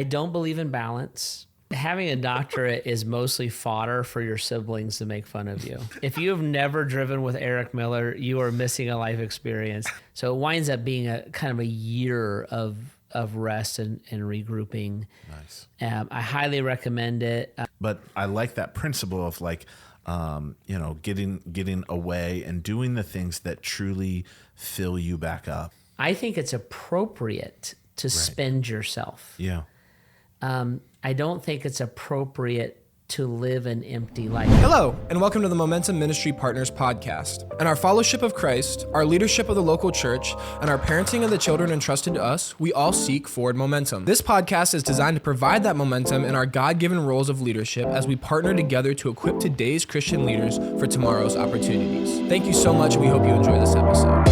I don't believe in balance. Having a doctorate is mostly fodder for your siblings to make fun of you. If you have never driven with Eric Miller, you are missing a life experience. So it winds up being a kind of a year of rest and regrouping. Nice. I highly recommend it. But I like that principle of like, getting away and doing the things that truly fill you back up. I think it's appropriate to spend yourself. Yeah. I don't think it's appropriate to live an empty life. Hello, and welcome to the Momentum Ministry Partners podcast. In our fellowship of Christ, our leadership of the local church, and our parenting of the children entrusted to us, we all seek forward momentum. This podcast is designed to provide that momentum in our God-given roles of leadership as we partner together to equip today's Christian leaders for tomorrow's opportunities. Thank you so much, and we hope you enjoy this episode.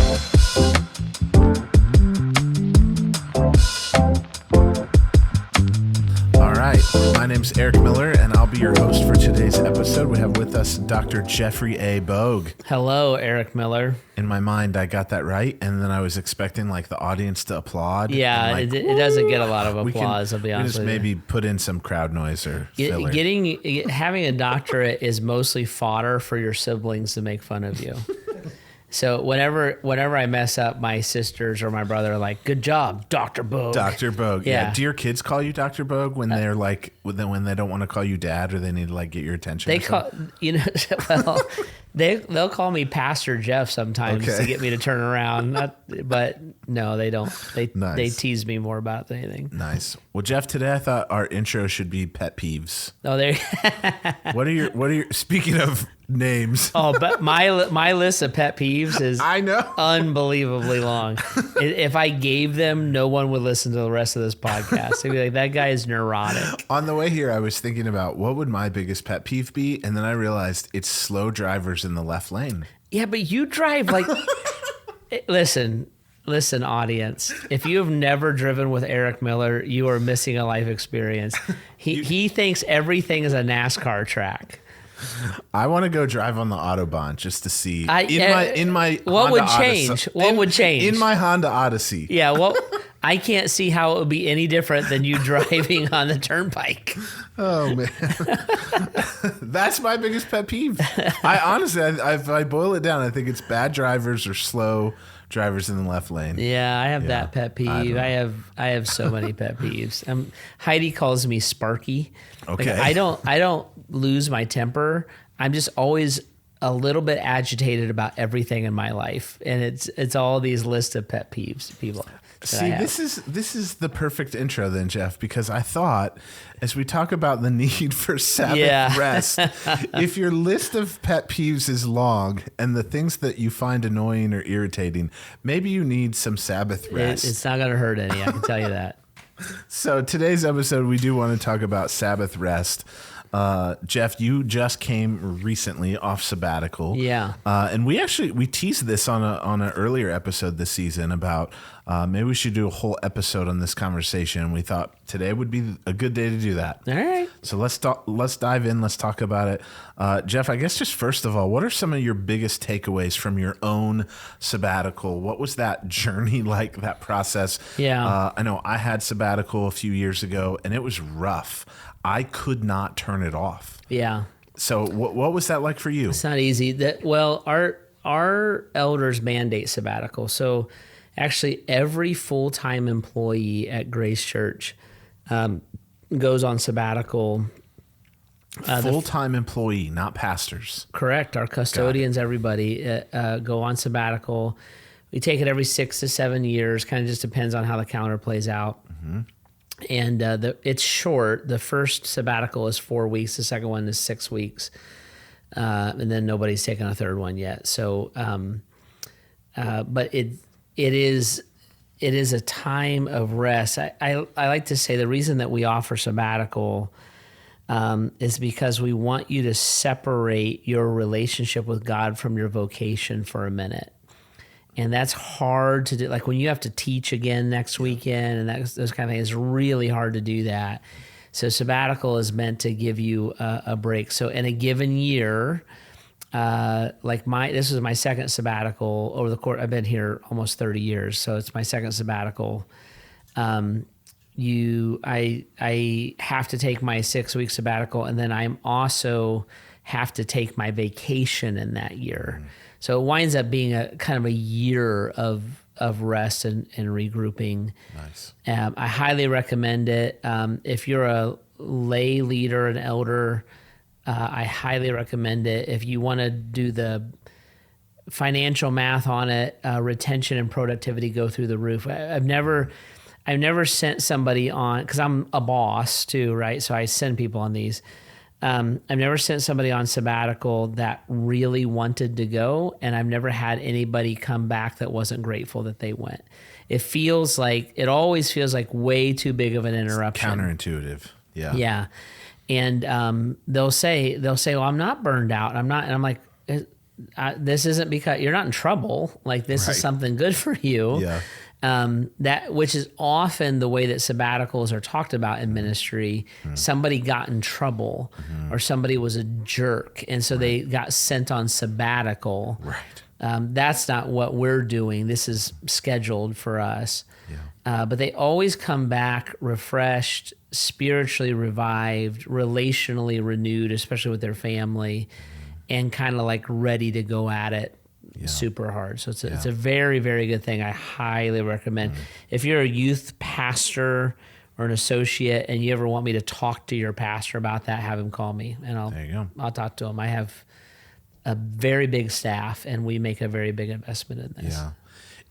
My name's Eric Miller, and I'll be your host for today's episode. We have with us Dr. Jeffrey A. Bogue. Hello, Eric Miller. In my mind, I got that right, and then I was expecing like the audience to applaud. Yeah, like, it doesn't get a lot of applause, I'll be honest with you. Maybe put in some crowd noise or filler. Having a doctorate is mostly fodder for your siblings to make fun of you. So whenever I mess up, my sisters or my brother are like, "Good job, Dr. Bogue." Dr. Bogue. Yeah. Do your kids call you Dr. Bogue when they're like when they don't want to call you dad or they need to like get your attention? They call they'll call me Pastor Jeff sometimes to get me to turn around. But no, they don't. They tease me more about it than anything. Nice. Well, Jeff, today I thought our intro should be pet peeves. Oh, there. What are your speaking of names? Oh, but my list of pet peeves is unbelievably long. If I gave them, no one would listen to the rest of this podcast. They'd be like, that guy is neurotic. On the way here, I was thinking about what would my biggest pet peeve be, and then I realized it's slow drivers in the left lane. Yeah, but you drive like listen, audience. If you have never driven with Eric Miller, you are missing a life experience. He thinks everything is a NASCAR track. I want to go drive on the Autobahn just to see in my what Honda would change? Odyssey, What would change in my Honda Odyssey? Yeah, well, I can't see how it would be any different than you driving on the turnpike. Oh man, that's my biggest pet peeve. I honestly, if I boil it down, I think it's bad drivers or slow drivers in the left lane. Yeah, I have that pet peeve. I have so many pet peeves. Heidi calls me Sparky. Okay. Like, I don't lose my temper. I'm just always a little bit agitated about everything in my life, and it's all these lists of pet peeves people. See, this is the perfect intro then, Jeff, because I thought as we talk about the need for Sabbath rest, if your list of pet peeves is long and the things that you find annoying or irritating, maybe you need some Sabbath rest. It's not going to hurt any, I can tell you that. So today's episode, we do want to talk about Sabbath rest. Jeff, you just came recently off sabbatical. Yeah. And we teased this on an earlier episode this season about maybe we should do a whole episode on this conversation. And we thought today would be a good day to do that. All right. So let's dive in. Let's talk about it. Jeff, I guess just first of all, what are some of your biggest takeaways from your own sabbatical? What was that journey like, that process? Yeah. I know I had sabbatical a few years ago and it was rough. I could not turn it off. Yeah. So what was that like for you? It's not easy. Our elders mandate sabbatical. So actually every full-time employee at Grace Church goes on sabbatical. Full-time employee, not pastors. Correct. Our custodians, everybody go on sabbatical. We take it every 6 to 7 years. Kind of just depends on how the calendar plays out. Mm-hmm. And it's short. The first sabbatical is 4 weeks. The second one is 6 weeks. And then nobody's taken a third one yet. So, but it is a time of rest. I like to say the reason that we offer sabbatical is because we want you to separate your relationship with God from your vocation for a minute. And that's hard to do. Like when you have to teach again next weekend and those kind of things, it's really hard to do that. So sabbatical is meant to give you a break. So in a given year, this was my second sabbatical over the course. I've been here almost 30 years, so it's my second sabbatical. I have to take my 6-week sabbatical, and then I'm also have to take my vacation in that year. So it winds up being a kind of a year of rest and regrouping. Nice. I highly recommend it. If you're a lay leader, an elder, I highly recommend it. If you want to do the financial math on it, retention and productivity go through the roof. I've never sent somebody on, because I'm a boss too, right? So I send people on these. I've never sent somebody on sabbatical that really wanted to go, and I've never had anybody come back that wasn't grateful that they went. It always feels like way too big of an interruption. Counterintuitive. Yeah. Yeah. And they'll say, well, I'm not burned out. And I'm like, this isn't because you're not in trouble. Like, this is something good for you. Yeah. That, which is often the way that sabbaticals are talked about in ministry. Somebody got in trouble or somebody was a jerk, and so they got sent on sabbatical. Right. That's not what we're doing. This is scheduled for us. Yeah. But they always come back refreshed, spiritually revived, relationally renewed, especially with their family, and kind of like ready to go at it. Super hard. So it's a very, very good thing. I highly recommend. If you're a youth pastor or an associate and you ever want me to talk to your pastor about that, have him call me and I'll talk to him. I have a very big staff and we make a very big investment in this. Yeah.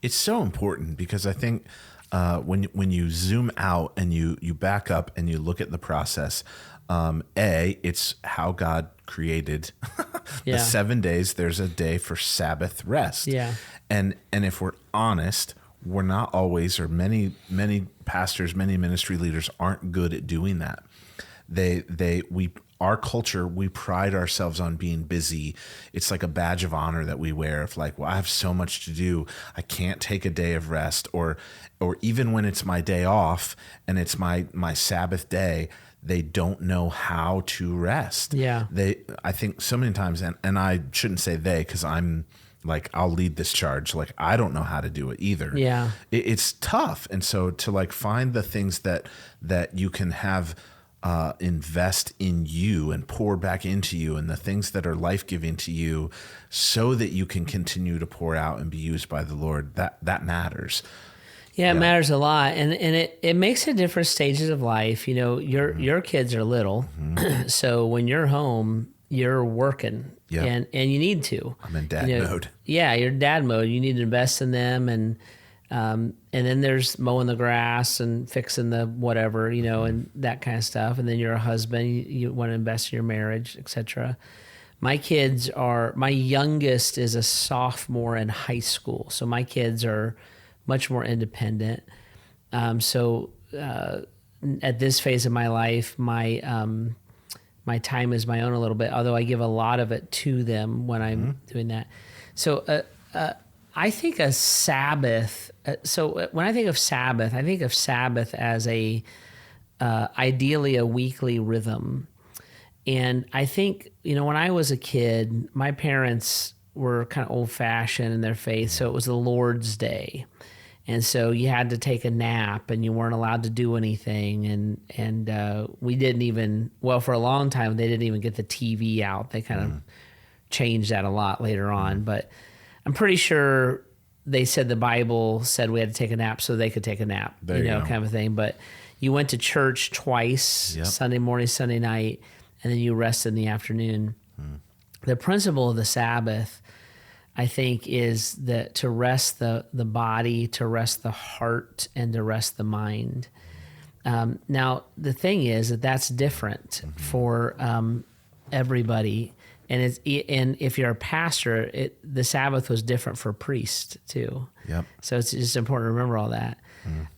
It's so important because I think when you zoom out and you back up and you look at the process, it's how God created the 7 days. There's a day for Sabbath rest. Yeah. And if we're honest, we're not always, or many pastors, many ministry leaders aren't good at doing that. Our culture, we pride ourselves on being busy. It's like a badge of honor that we wear of like, well, I have so much to do. I can't take a day of rest, or even when it's my day off and it's my Sabbath day, they don't know how to rest. Yeah. I think so many times, and I shouldn't say they, because I'm like, I'll lead this charge. Like, I don't know how to do it either. Yeah. It's tough. And so to like find the things that you can have invest in you and pour back into you, and the things that are life-giving to you, so that you can continue to pour out and be used by the Lord, that matters. Yeah, it matters a lot, and it makes it different stages of life. You know, your kids are little, so when you're home, you're working, and you need to. I'm in dad mode. Yeah, you're in dad mode. You need to invest in them, and then there's mowing the grass and fixing the whatever, and that kind of stuff. And then you're a husband. You want to invest in your marriage, etc. My youngest is a sophomore in high school, so my kids are much more independent. So at this phase of my life, my time is my own a little bit, although I give a lot of it to them when I'm doing that. So I think a Sabbath. So when I think of Sabbath as ideally a weekly rhythm. And I think, when I was a kid, my parents were kind of old fashioned in their faith. So it was the Lord's Day. And so you had to take a nap and you weren't allowed to do anything. And we didn't even, for a long time, they didn't even get the TV out. They kind of changed that a lot later on. But I'm pretty sure they said the Bible said we had to take a nap so they could take a nap, kind of a thing. But you went to church twice, Sunday morning, Sunday night, and then you rested in the afternoon. The principle of the Sabbath, I think, is that to rest the body, to rest the heart, and to rest the mind. Now, the thing is that's different for everybody. And if you're a pastor, the Sabbath was different for priests too. Yep. So it's just important to remember all that.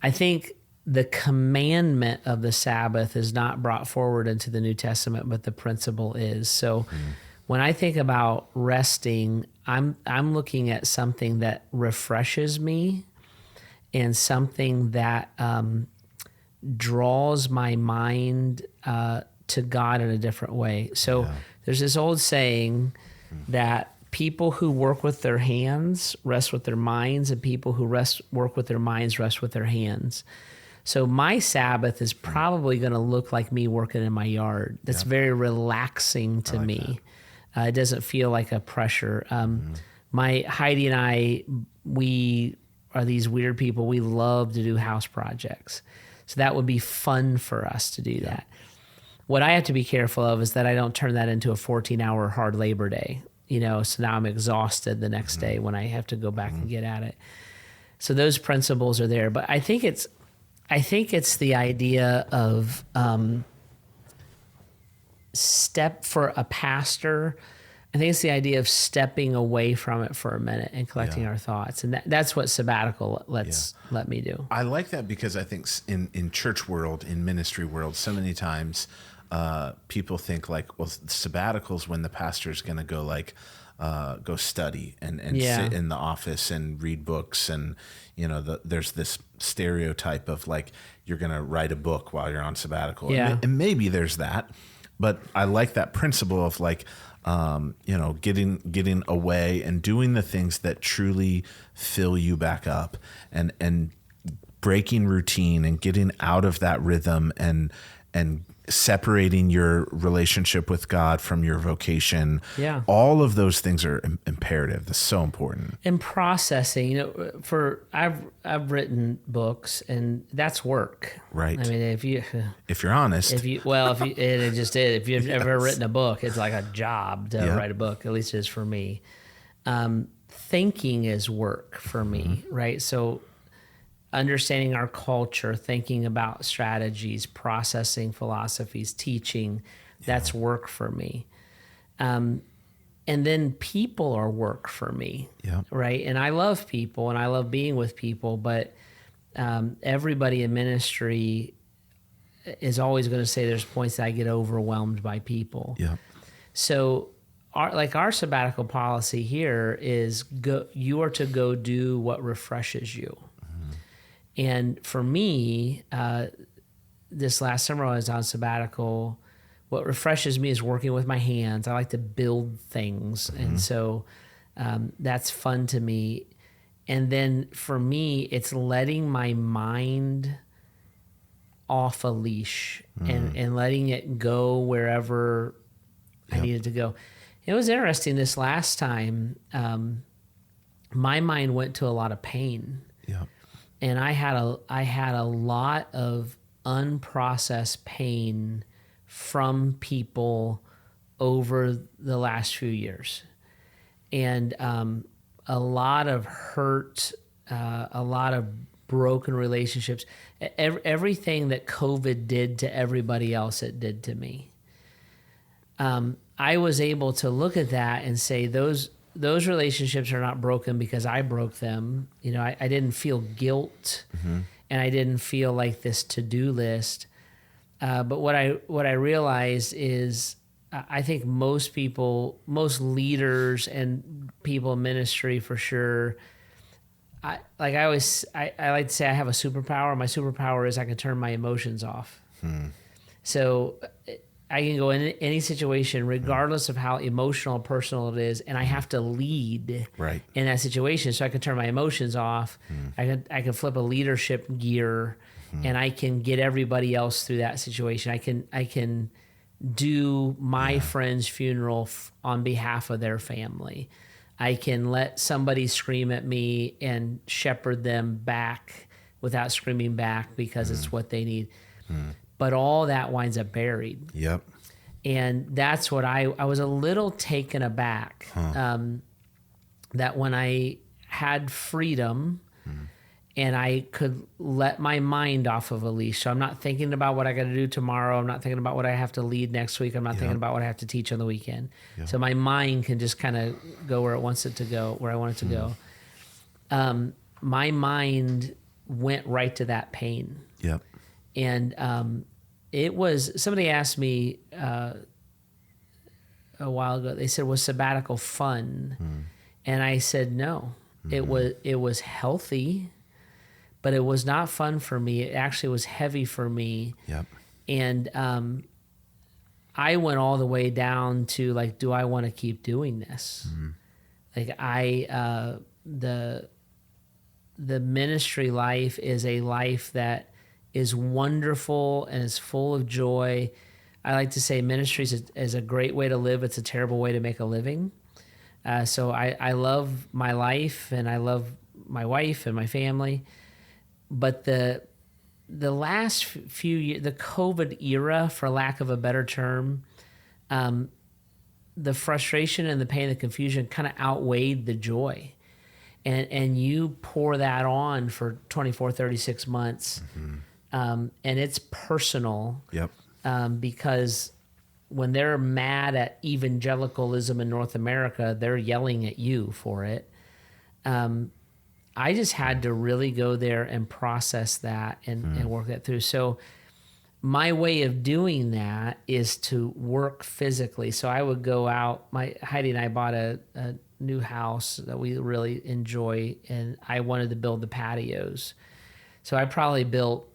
I think the commandment of the Sabbath is not brought forward into the New Testament, but the principle is. So when I think about resting, I'm looking at something that refreshes me and something that draws my mind to God in a different way. So there's this old saying that people who work with their hands rest with their minds, and people who work with their minds rest with their hands. So my Sabbath is probably going to look like me working in my yard. That's very relaxing to me. It doesn't feel like a pressure. My Heidi and I, we are these weird people. We love to do house projects. So that would be fun for us to do that. What I have to be careful of is that I don't turn that into a 14-hour hard labor day. So now I'm exhausted the next day when I have to go back and get at it. So those principles are there. But I think it's the idea of for a pastor. I think it's the idea of stepping away from it for a minute and collecting our thoughts. And that's what sabbatical let me do. I like that because I think in church world, in ministry world, so many times people think like, well, sabbaticals when the pastor's going to go go study and sit in the office and read books. And, there's this stereotype of like, you're going to write a book while you're on sabbatical. Yeah. And maybe there's that, but I like that principle of like, getting away and doing the things that truly fill you back up and breaking routine and getting out of that rhythm and separating your relationship with God from your vocation. Yeah. All of those things are imperative. That's so important. And processing, I've written books and that's work. Right. I mean, if you're honest, and it just is. If you've ever written a book, it's like a job to write a book. At least it is for me. Thinking is work for me, right? So understanding our culture, thinking about strategies, processing philosophies, teaching, that's work for me. And then people are work for me, right? And I love people and I love being with people, but everybody in ministry is always going to say there's points that I get overwhelmed by people. Yeah. So our sabbatical policy here is you are to go do what refreshes you. And for me, this last summer I was on sabbatical. What refreshes me is working with my hands. I like to build things. And so that's fun to me. And then for me, it's letting my mind off a leash and letting it go wherever I needed to go. It was interesting this last time. My mind went to a lot of pain. Yeah. And I had a lot of unprocessed pain from people over the last few years, and a lot of hurt, a lot of broken relationships. Everything that COVID did to everybody else, it did to me. I was able to look at that and say those relationships are not broken because I broke them. I didn't feel guilt and I didn't feel like this to-do list. But what I realized is I think most leaders and people in ministry for sure, I like to say I have a superpower. My superpower is I can turn my emotions off. So I can go in any situation, regardless of how emotional or personal it is, and I have to lead in that situation. So I can turn my emotions off. I can flip a leadership gear, and I can get everybody else through that situation. I can do my friend's funeral on behalf of their family. I can let somebody scream at me and shepherd them back without screaming back because it's what they need. But all that winds up buried. Yep. And that's what I was a little taken aback that when I had freedom and I could let my mind off of a leash. So I'm not thinking about what I got to do tomorrow. I'm not thinking about what I have to lead next week. I'm not thinking about what I have to teach on the weekend. So my mind can just kind of go where it wants it to go, where I want it to go. My mind went right to that pain. Yep. And it was, somebody asked me a while ago, they said, was sabbatical fun? And I said, no, it was healthy, but it was not fun for me. It actually was heavy for me. Yep. And I went all the way down to like, do I want to keep doing this? Like the ministry life is a life that is wonderful and is full of joy. I like to say ministry is a great way to live. It's a terrible way to make a living. So I love my life, and I love my wife and my family. But the last few years, the COVID era, for lack of a better term, the frustration and the pain and the confusion kind of outweighed the joy. And you pour that on for 24, 36 months. And it's personal. Yep. Because when they're mad at evangelicalism in North America, they're yelling at you for it. I just had to really go there and process that and work that through. So my way of doing that is to work physically. So I would go out. Heidi and I bought a new house that we really enjoy, and I wanted to build the patios. So I probably built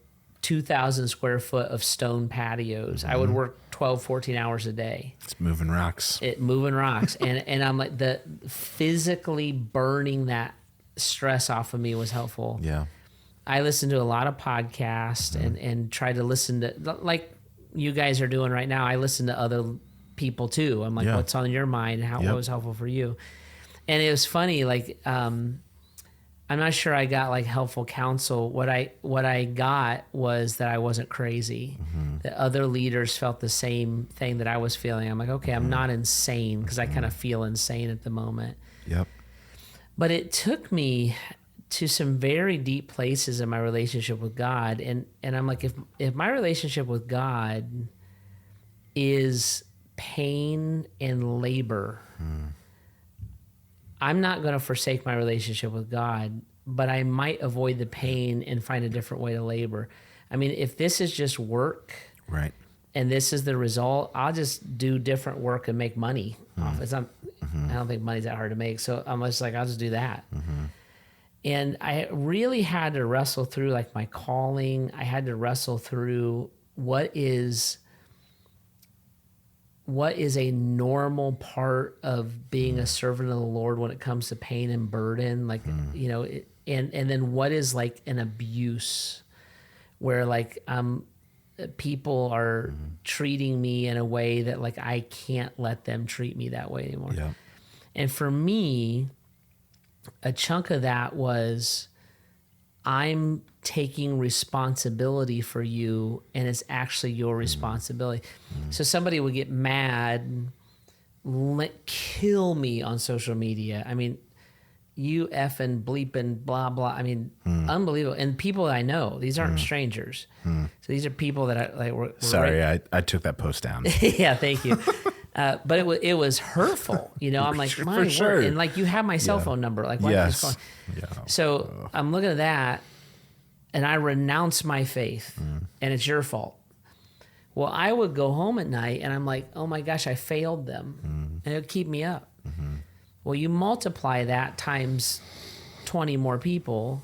2,000 square foot of stone patios. I would work 12, 14 hours a day. It's moving rocks. Moving rocks. and I'm like, the physically burning that stress off of me was helpful. Yeah. I listened to a lot of podcasts and tried to listen to, like you guys are doing right now. I listen to other people too. I'm like, what's on your mind and what was helpful for you? And it was funny, like, I'm not sure I got like helpful counsel. What I got was that I wasn't crazy. That other leaders felt the same thing that I was feeling. I'm like, okay, I'm not insane, because I kind of feel insane at the moment. Yep. But it took me to some very deep places in my relationship with God. And I'm like, if my relationship with God is pain and labor, I'm not going to forsake my relationship with God, but I might avoid the pain and find a different way to labor. I mean, if this is just work, right, and this is the result, I'll just do different work and make money off it. I don't think money's that hard to make. So I'm just like, I'll just do that. And I really had to wrestle through like my calling. I had to wrestle through what is a normal part of being a servant of the Lord when it comes to pain and burden, like, you know, and then what is like an abuse where like people are treating me in a way that like I can't let them treat me that way anymore. Yeah. And for me, a chunk of that was, I'm taking responsibility for you, and it's actually your responsibility. So somebody would get mad, kill me on social media. I mean, you effing bleeping blah blah. I mean, unbelievable. And people I know, these aren't strangers. So these are people that I like. Were Sorry, I took that post down. Yeah, thank you. But it was hurtful, you know. I'm like, my word, and like you have my cell phone number, like why are you just calling? So I'm looking at that, and I renounce my faith, and it's your fault. Well, I would go home at night, and I'm like, oh my gosh, I failed them, and it would keep me up. Well, you multiply that times 20 more people.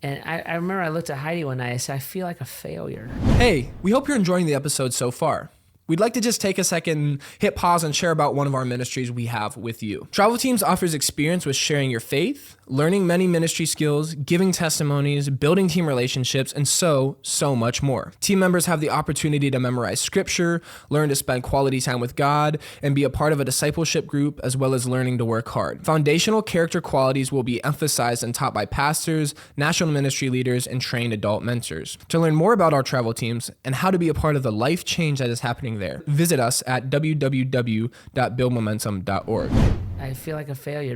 And I remember I looked at Heidi one night, I said, I feel like a failure. Hey, we hope you're enjoying the episode so far. We'd like to just take a second, hit pause, and share about one of our ministries we have with you. Travel Teams offers experience with sharing your faith, learning many ministry skills, giving testimonies, building team relationships, and so much more. Team members have the opportunity to memorize scripture, learn to spend quality time with God, and be a part of a discipleship group, as well as learning to work hard. Foundational character qualities will be emphasized and taught by pastors, national ministry leaders, and trained adult mentors. To learn more about our travel teams and how to be a part of the life change that is happening there, visit us at www.buildmomentum.org. I feel like a failure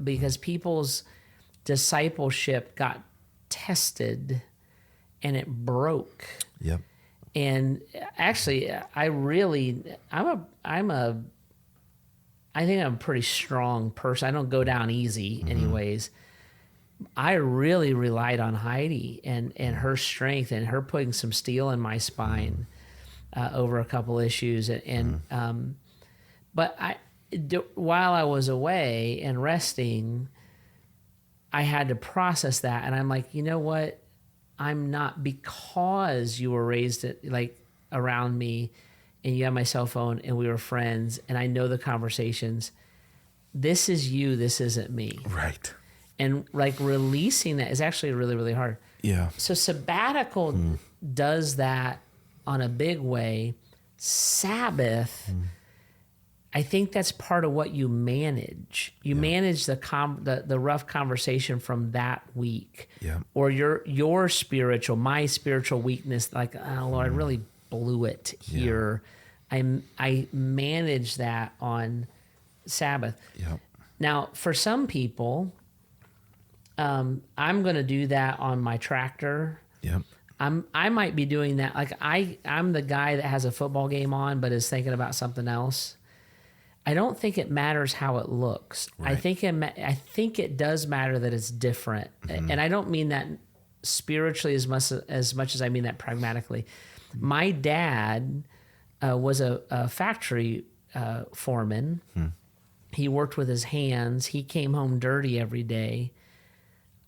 because people's discipleship got tested and it broke. Yep. And actually, I think I'm a pretty strong person. I don't go down easy anyways. I really relied on Heidi and her strength and her putting some steel in my spine over a couple issues. But while I was away and resting, I had to process that. And I'm like, you know what? I'm not, because you were raised around me and you have my cell phone and we were friends and I know the conversations. This is you. This isn't me. Right. And like releasing that is actually really, really hard. Yeah. So sabbatical does that on a big way. Sabbath, I think that's part of what you manage. You manage the rough conversation from that week, or your spiritual, my spiritual weakness. Like, oh Lord, I really blew it here. I manage that on Sabbath. Now, for some people, I'm going to do that on my tractor. I might be doing that. Like I'm the guy that has a football game on, but is thinking about something else. I don't think it matters how it looks. Right. I think it does matter that it's different, and I don't mean that spiritually as much as I mean that pragmatically. My dad was a factory foreman. He worked with his hands. He came home dirty every day.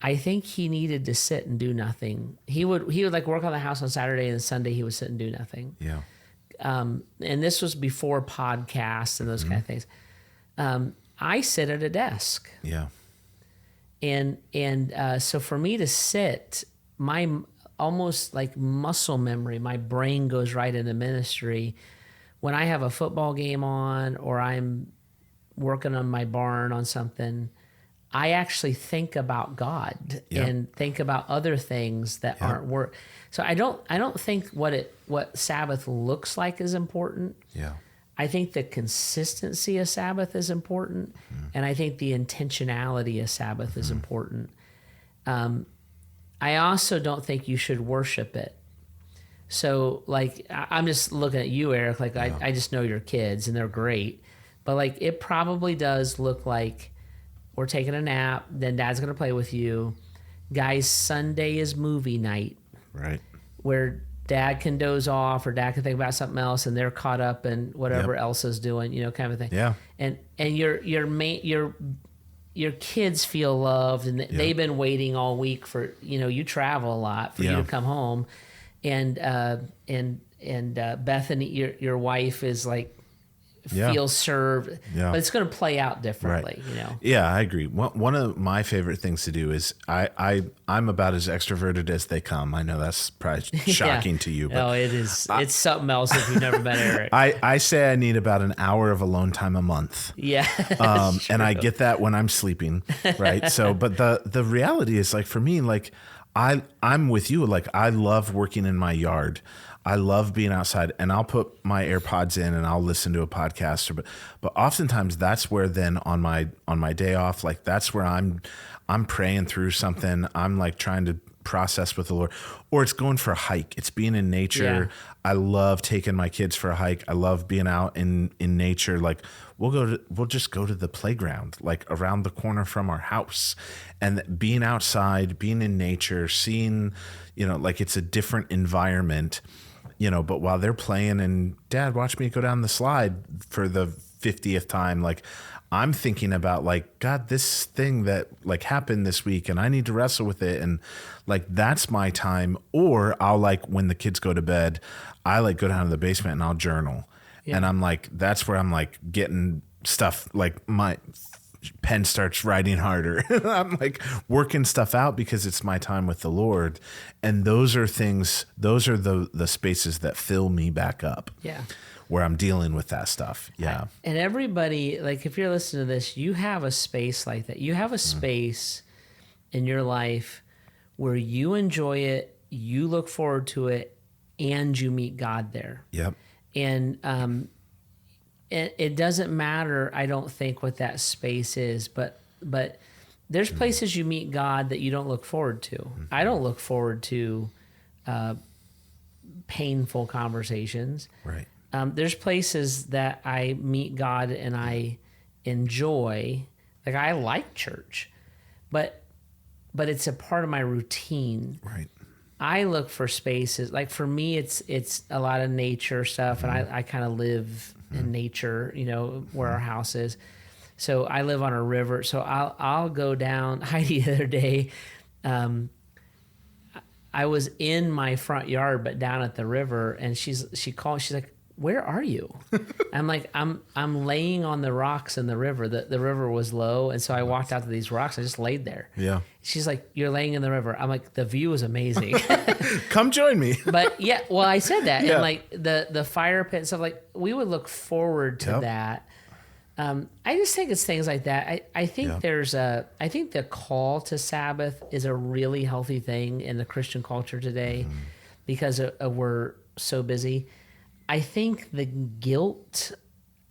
I think he needed to sit and do nothing. He would like work on the house on Saturday, and Sunday he would sit and do nothing. And this was before podcasts and those kind of things. I sit at a desk. And so for me to sit, my almost like muscle memory, my brain goes right into ministry. When I have a football game on, or I'm working on my barn on something, I actually think about God and think about other things that aren't work. So I don't think what Sabbath looks like is important. I think the consistency of Sabbath is important, and I think the intentionality of Sabbath is important. I also don't think you should worship it. So like I'm just looking at you, Eric. Like I just know your kids and they're great, but like it probably does look like we're taking a nap, then Dad's gonna play with you. Guys, Sunday is movie night. Right. Where Dad can doze off or Dad can think about something else and they're caught up in whatever Elsa's doing, kind of thing. And your kids feel loved, and they've been waiting all week for, you travel a lot for you to come home. And Bethany, your wife, is like, feels served, but it's going to play out differently, Yeah, I agree. One of my favorite things to do is I'm about as extroverted as they come. I know that's probably shocking to you, but no, it is. It's something else if you've never met Eric. I say I need about an hour of alone time a month. And I get that when I'm sleeping, right? So, but the reality is, like, for me, like I'm with you. Like, I love working in my yard. I love being outside, and I'll put my AirPods in and I'll listen to a podcast. But oftentimes that's where then on my day off, like that's where I'm praying through something. I'm like trying to process with the Lord, or it's going for a hike. It's being in nature. I love taking my kids for a hike. I love being out in nature. Like we'll just go to the playground, like around the corner from our house, and being outside, being in nature, seeing, like it's a different environment. But while they're playing and Dad, watch me go down the slide for the 50th time, like I'm thinking about like, God, this thing that like happened this week and I need to wrestle with it. And like, that's my time. Or I'll like, when the kids go to bed, I like go down to the basement and I'll journal. And I'm like, that's where I'm like getting stuff, like my pen starts writing harder. I'm like working stuff out because it's my time with the Lord. And those are the spaces that fill me back up. Where I'm dealing with that stuff. And everybody, like if you're listening to this, you have a space like that. You have a space in your life where you enjoy it, you look forward to it, and you meet God there. And it doesn't matter, I don't think, what that space is, but there's places you meet God that you don't look forward to. I don't look forward to painful conversations. There's places that I meet God and I enjoy. Like I like church, but it's a part of my routine. I look for spaces, like for me, it's a lot of nature stuff, and I kind of live in nature, where our house is. So I live on a river, so I'll go down. Heidi, the other day, I was in my front yard, but down at the river, and she called. She's like, where are you? I'm like, I'm laying on the rocks in the river. The river was low. And so I walked out to these rocks. I just laid there. Yeah. She's like, you're laying in the river. I'm like, the view is amazing. Come join me. But yeah, well, I said that. Yeah. And like the fire pit and stuff, like we would look forward to that. I just think it's things like that. I think I think the call to Sabbath is a really healthy thing in the Christian culture today because we're so busy. I think the guilt,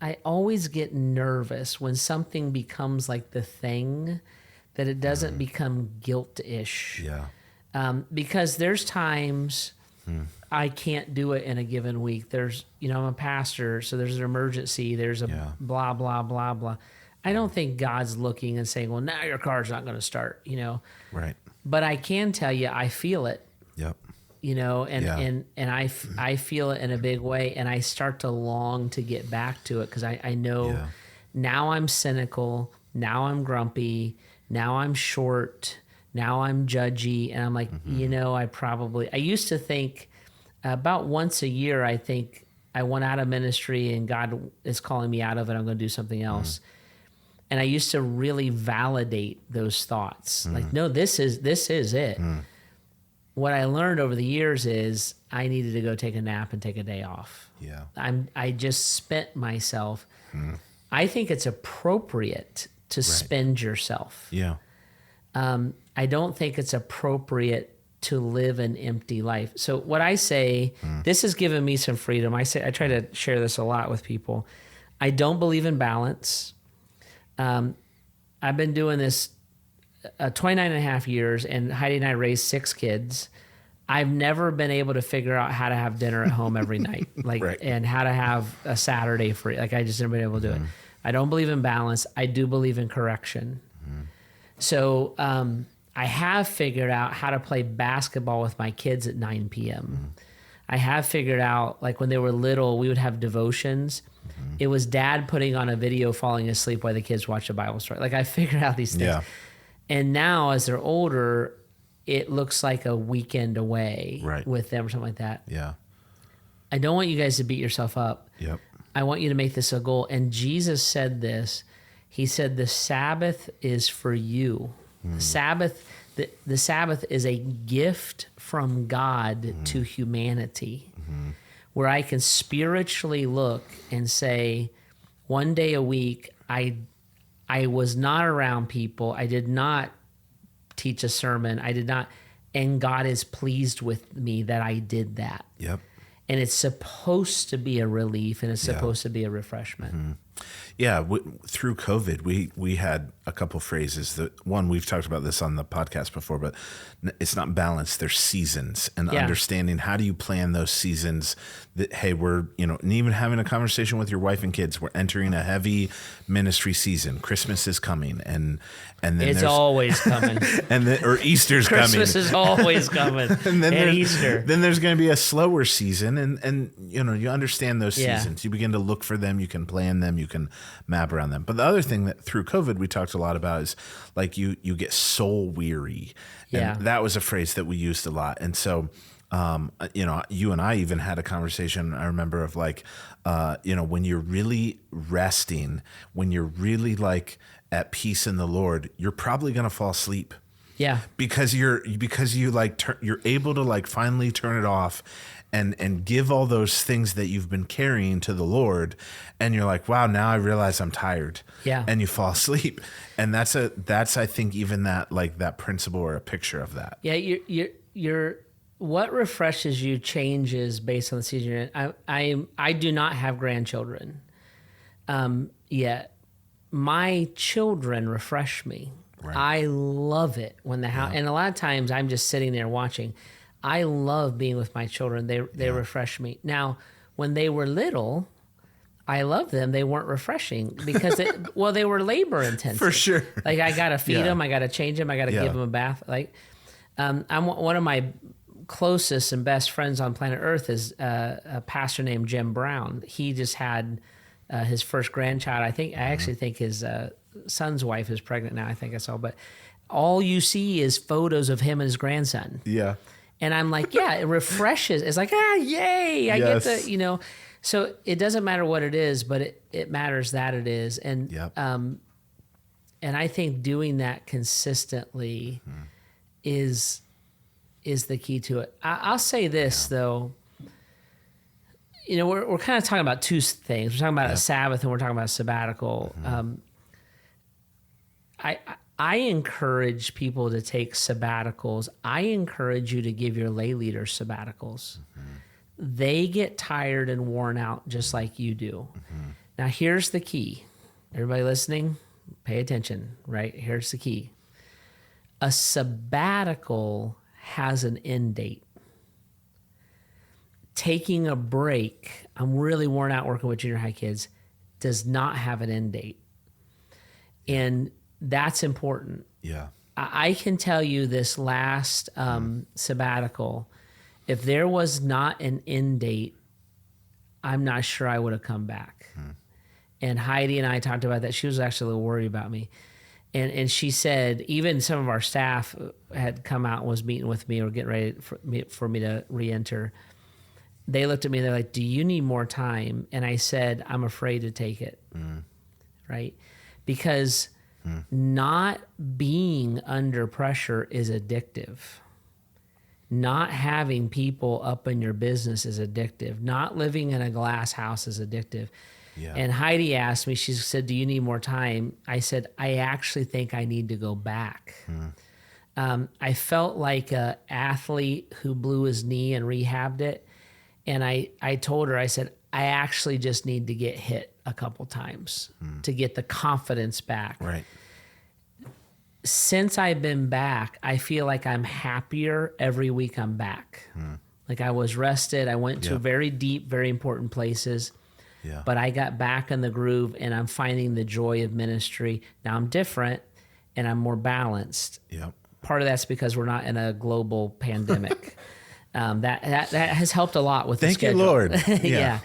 I always get nervous when something becomes like the thing, that it doesn't become guilt-ish. Yeah. Because there's times I can't do it in a given week. There's, I'm a pastor, so there's an emergency. There's a blah, blah, blah, blah. I don't think God's looking and saying, well, now your car's not going to start, Right. But I can tell you, I feel it. Yep. And I feel it in a big way, and I start to long to get back to it because I know now I'm cynical, now I'm grumpy, now I'm short, now I'm judgy, and I'm like, I used to think about once a year, I think I went out of ministry and God is calling me out of it, I'm going to do something else. And I used to really validate those thoughts. Like, no, this is it. What I learned over the years is I needed to go take a nap and take a day off. Yeah. I just spent myself. I think it's appropriate to spend yourself. Yeah. I don't think it's appropriate to live an empty life. So what I say, this has given me some freedom. I try to share this a lot with people. I don't believe in balance. I've been doing this 29 and a half years, and Heidi and I raised 6 kids. I've never been able to figure out how to have dinner at home every night, and how to have a Saturday free. Like, I just never been able to do it. I don't believe in balance. I do believe in correction. So I have figured out how to play basketball with my kids at 9 p.m. I have figured out, like when they were little, we would have devotions. It was dad putting on a video, falling asleep while the kids watch a Bible story. Like, I figured out these things. Yeah. And now as they're older, it looks like a weekend away with them or something like that. Yeah. I don't want you guys to beat yourself up. Yep. I want you to make this a goal. And Jesus said this. He said, the Sabbath is for you. The Sabbath is a gift from God to humanity, where I can spiritually look and say, one day a week, I was not around people. I did not teach a sermon. I did not, and God is pleased with me that I did that. Yep. And it's supposed to be a relief, and it's supposed to be a refreshment. Yeah, through COVID, we had a couple phrases. That one, we've talked about this on the podcast before, but it's not balanced. There's seasons, and understanding how do you plan those seasons. That, hey, we're and even having a conversation with your wife and kids. We're entering a heavy ministry season. Christmas is coming, and then it's always coming, or Easter's coming. Christmas is always coming, and Easter. Then there's going to be a slower season, and you understand those seasons. You begin to look for them. You can plan them. You can map around them. But the other thing that through COVID we talked a lot about is like you get soul weary. And that was a phrase that we used a lot. And so, you and I even had a conversation, I remember, of like, when you're really resting, when you're really like at peace in the Lord, you're probably going to fall asleep. Yeah. Because you're able to like finally turn it off and give all those things that you've been carrying to the Lord, and you're like, wow, now I realize I'm tired. Yeah. And you fall asleep. And that's I think even that, like that principle or a picture of that. Yeah, you're what refreshes you changes based on the season you're in. I do not have grandchildren yet. My children refresh me. Right. I love it when the house, and a lot of times I'm just sitting there watching. I love being with my children. They refresh me. Now, when they were little, I loved them. They weren't refreshing because they were labor intensive. For sure. Like, I got to feed them. I got to change them. I got to give them a bath. Like, I'm one of my closest and best friends on planet Earth is a pastor named Jim Brown. He just had his first grandchild. I actually think his son's wife is pregnant now. I think I saw, but all you see is photos of him and his grandson. Yeah. And I'm like, yeah, it refreshes. It's like, yay. I get to, So it doesn't matter what it is, but it matters that it is. And and I think doing that consistently is the key to it. I'll say this though. You know, we're kind of talking about two things. We're talking about a Sabbath and we're talking about a sabbatical. I encourage people to take sabbaticals. I encourage you to give your lay leaders sabbaticals. They get tired and worn out just like you do. Now, here's the key. Everybody listening, pay attention, right? Here's the key. A sabbatical has an end date. Taking a break, I'm really worn out working with junior high kids, does not have an end date. And that's important. Yeah. I can tell you this last sabbatical, if there was not an end date, I'm not sure I would have come back. And Heidi and I talked about that. She was actually a little worried about me. And she said, even some of our staff had come out and was meeting with me or getting ready for me to re-enter. They looked at me and they're like, do you need more time? And I said, I'm afraid to take it. Right? Because not being under pressure is addictive. Not having people up in your business is addictive. Not living in a glass house is addictive. Yeah. And Heidi asked me, she said, do you need more time? I said, I actually think I need to go back. I felt like an athlete who blew his knee and rehabbed it. And I told her, I said, I actually just need to get hit a couple times to get the confidence back. Right. Since I've been back, I feel like I'm happier every week I'm back. Like I was rested. I went to very deep, very important places. Yeah. But I got back in the groove and I'm finding the joy of ministry. Now I'm different and I'm more balanced. Yep. Part of that's because we're not in a global pandemic. That has helped a lot with the schedule. Thank you, Lord. Yeah.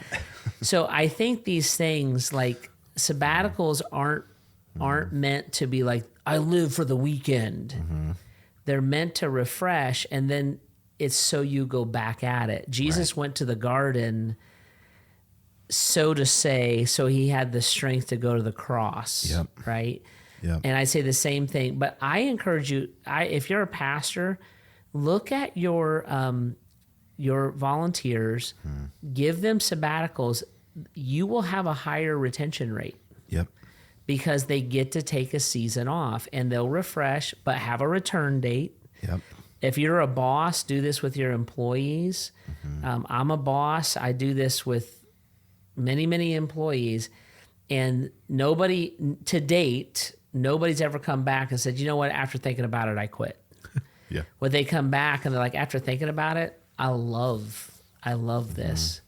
So I think these things like sabbaticals aren't meant to be like, I live for the weekend. They're meant to refresh, and then it's so you go back at it. Jesus went to the garden, so to say, so he had the strength to go to the cross, right? Yep. And I say the same thing, but I encourage you, if you're a pastor, look at your volunteers, give them sabbaticals. You will have a higher retention rate. Yep. Because they get to take a season off and they'll refresh, but have a return date. Yep. If you're a boss, do this with your employees. I'm a boss. I do this with many, many employees. And to date, nobody's ever come back and said, you know what, after thinking about it, I quit. Yeah. When they come back and they're like, after thinking about it, I love this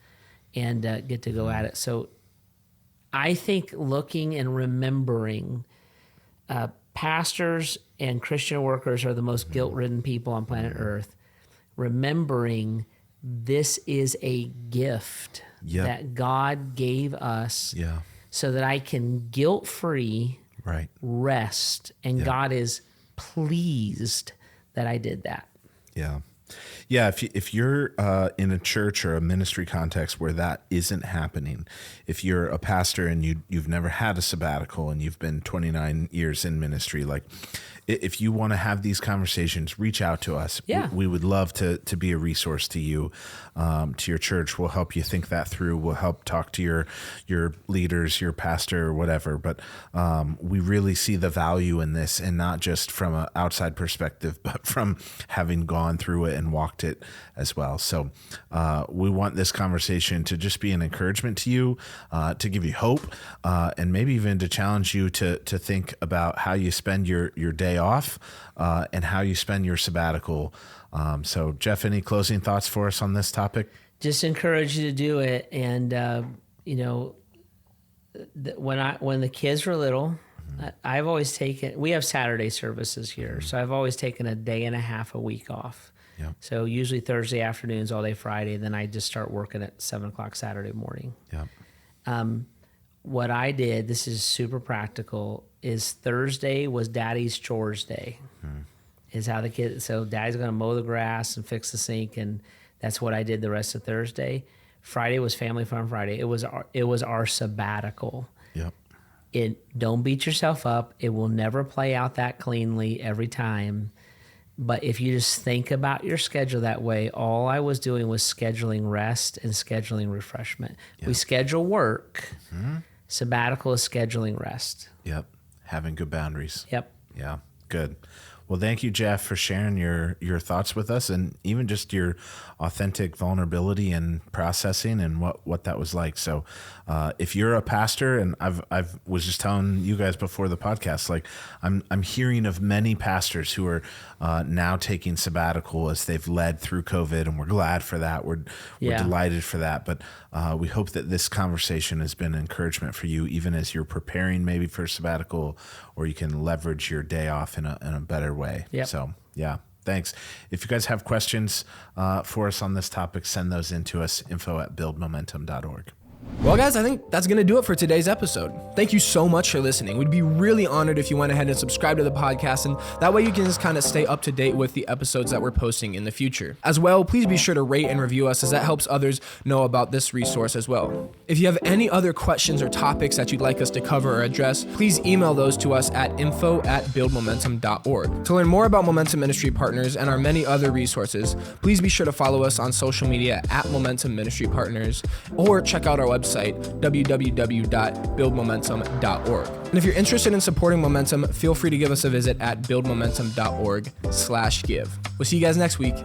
and get to go at it. So I think looking and remembering pastors and Christian workers are the most guilt-ridden people on planet Earth. Remembering this is a gift that God gave us so that I can guilt-free rest. And God is pleased that I did that. Yeah. Yeah, if you're in a church or a ministry context where that isn't happening, if you're a pastor and you've never had a sabbatical and you've been 29 years in ministry, like if you want to have these conversations, reach out to us. Yeah. We would love to be a resource to you, to your church. We'll help you think that through. We'll help talk to your leaders, your pastor, or whatever. But we really see the value in this, and not just from an outside perspective, but from having gone through it and walked it as well. So we want this conversation to just be an encouragement to you, to give you hope, and maybe even to challenge you to think about how you spend your day off and how you spend your sabbatical. So Jeff, any closing thoughts for us on this topic? Just encourage you to do it. And, when the kids were little, I've always we have Saturday services here. So I've always taken a day and a half a week off. Yep. So usually Thursday afternoons, all day Friday, then I just start working at 7:00 Saturday morning. Yeah. What I did, this is super practical, is Thursday was Daddy's chores day. Is how the kids, so Daddy's going to mow the grass and fix the sink, and that's what I did the rest of Thursday. Friday was Family Fun Friday. It was our sabbatical. Yep. Don't beat yourself up. It will never play out that cleanly every time. But if you just think about your schedule that way, all I was doing was scheduling rest and scheduling refreshment. Yep. We schedule work. Mm-hmm. Sabbatical is scheduling rest. Yep. Having good boundaries. Yep. Yeah. Good. Well, thank you, Jeff, for sharing your thoughts with us, and even just your authentic vulnerability and processing and what that was like. So if you're a pastor, and I've was just telling you guys before the podcast, like I'm hearing of many pastors who are now taking sabbatical as they've led through COVID, and we're glad for that. We're delighted for that. But we hope that this conversation has been encouragement for you, even as you're preparing maybe for sabbatical, or you can leverage your day off in a better way. Yep. So, yeah. Thanks. If you guys have questions for us on this topic, send those in to us, info@buildmomentum.org. Well, guys, I think that's going to do it for today's episode. Thank you so much for listening. We'd be really honored if you went ahead and subscribed to the podcast, and that way you can just kind of stay up to date with the episodes that we're posting in the future. As well, please be sure to rate and review us, as that helps others know about this resource as well. If you have any other questions or topics that you'd like us to cover or address, please email those to us at info@buildmomentum.org. To learn more about Momentum Ministry Partners and our many other resources, please be sure to follow us on social media at Momentum Ministry Partners, or check out our website, www.buildmomentum.org. And if you're interested in supporting Momentum, feel free to give us a visit at buildmomentum.org/give. We'll see you guys next week.